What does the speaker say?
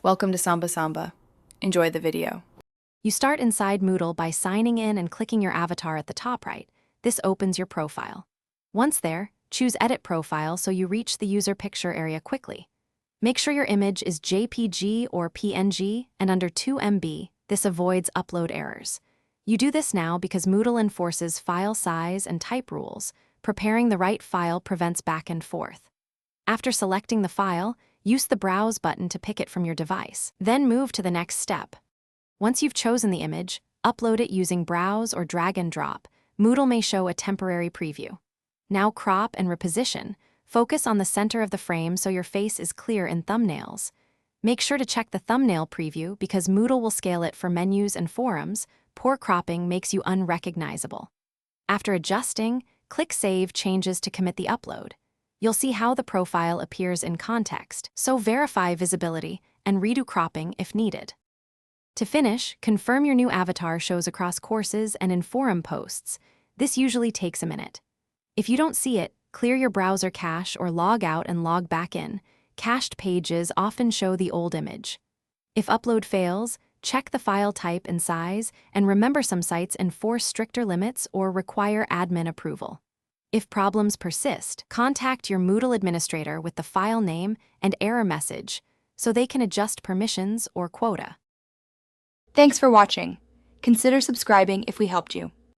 Welcome to Samba Samba. Enjoy the video. You start inside Moodle by signing in and clicking your avatar at the top right. This opens your profile. Once there, choose Edit Profile so you reach the user picture area quickly. Make sure your image is JPG or PNG and under 2 MB. This avoids upload errors. You do this now because Moodle enforces file size and type rules. Preparing the right file prevents back and forth. After selecting the file, use the Browse button to pick it from your device. Then move to the next step. Once you've chosen the image, upload it using Browse or drag and drop. Moodle may show a temporary preview. Now crop and reposition. Focus on the center of the frame so your face is clear in thumbnails. Make sure to check the thumbnail preview because Moodle will scale it for menus and forums. Poor cropping makes you unrecognizable. After adjusting, click Save Changes to commit the upload. You'll see how the profile appears in context, so verify visibility and redo cropping if needed. To finish, confirm your new avatar shows across courses and in forum posts. This usually takes a minute. If you don't see it, clear your browser cache or log out and log back in. Cached pages often show the old image. If upload fails, check the file type and size, and remember some sites enforce stricter limits or require admin approval. If problems persist, contact your Moodle administrator with the file name and error message so they can adjust permissions or quota. Thanks for watching. Consider subscribing if we helped you.